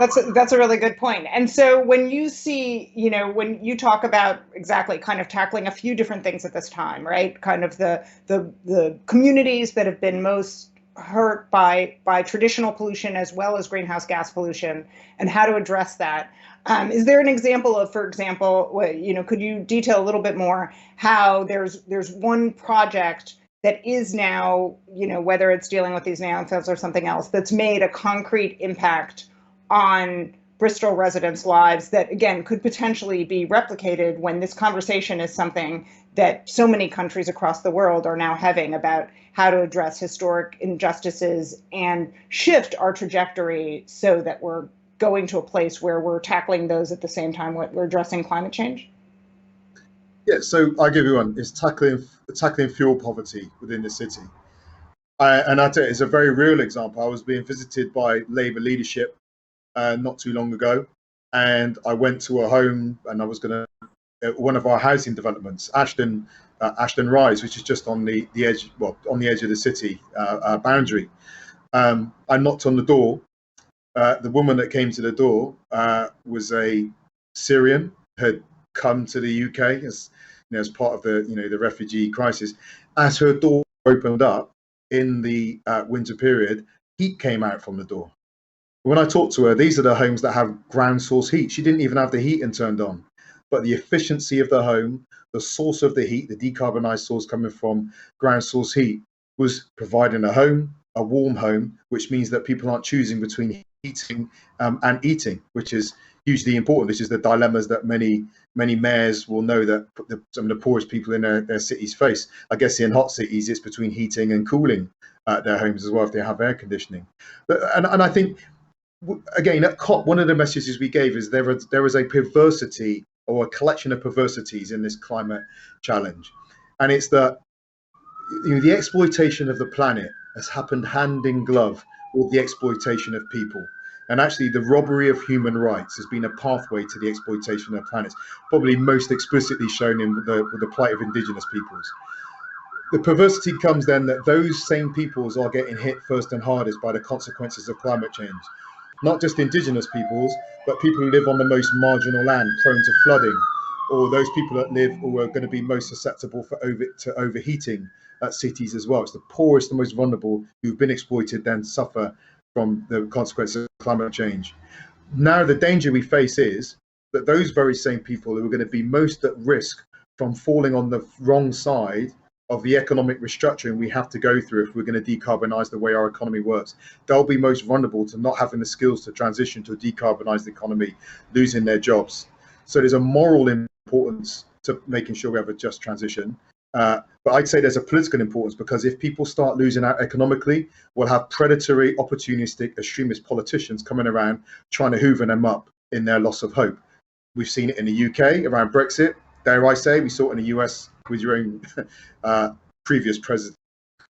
That's a really good point. And so when you see, when you talk about exactly kind of tackling a few different things at this time, right? Kind of the communities that have been most hurt by traditional pollution as well as greenhouse gas pollution, and how to address that. Is there an example of, for example, could you detail a little bit more how there's one project that is now, whether it's dealing with these landfills or something else, that's made a concrete impact on Bristol residents' lives that, again, could potentially be replicated when this conversation is something that so many countries across the world are now having about how to address historic injustices and shift our trajectory so that we're going to a place where we're tackling those at the same time we're addressing climate change? Yeah, so I'll give you one. It's tackling fuel poverty within the city. And I tell you, it's a very real example. I was being visited by Labour leadership not too long ago, and I went to a home, and I was going to one of our housing developments, Ashton Rise, which is just on the edge, on the edge of the city boundary. I knocked on the door. The woman that came to the door was a Syrian, had come to the UK as part of the refugee crisis. As her door opened up in the winter period, heat came out from the door. When I talked to her, these are the homes that have ground source heat. She didn't even have the heating turned on, but the efficiency of the home, the source of the heat, the decarbonized source coming from ground source heat, was providing a home, a warm home, which means that people aren't choosing between heating and eating, which is hugely important. This is the dilemmas that many mayors will know that some of the poorest people in their cities face. I guess in hot cities, it's between heating and cooling their homes as well if they have air conditioning. And I think, again, at COP, one of the messages we gave is there is a perversity or a collection of perversities in this climate challenge. And it's that the exploitation of the planet has happened hand in glove with the exploitation of people. And actually, the robbery of human rights has been a pathway to the exploitation of planets, probably most explicitly shown in with the plight of indigenous peoples. The perversity comes then that those same peoples are getting hit first and hardest by the consequences of climate change. Not just indigenous peoples, but people who live on the most marginal land, prone to flooding, or those people that live or are going to be most susceptible to overheating cities as well. It's the poorest, the most vulnerable who've been exploited, then suffer from the consequences of climate change. Now, the danger we face is that those very same people who are going to be most at risk from falling on the wrong side of the economic restructuring we have to go through if we're going to decarbonize the way our economy works, they'll be most vulnerable to not having the skills to transition to a decarbonized economy, losing their jobs. So there's a moral importance to making sure we have a just transition. But I'd say there's a political importance, because if people start losing out economically, we'll have predatory, opportunistic, extremist politicians coming around trying to hoover them up in their loss of hope. We've seen it in the UK around Brexit. Dare I say, we saw it in the US with your own previous president,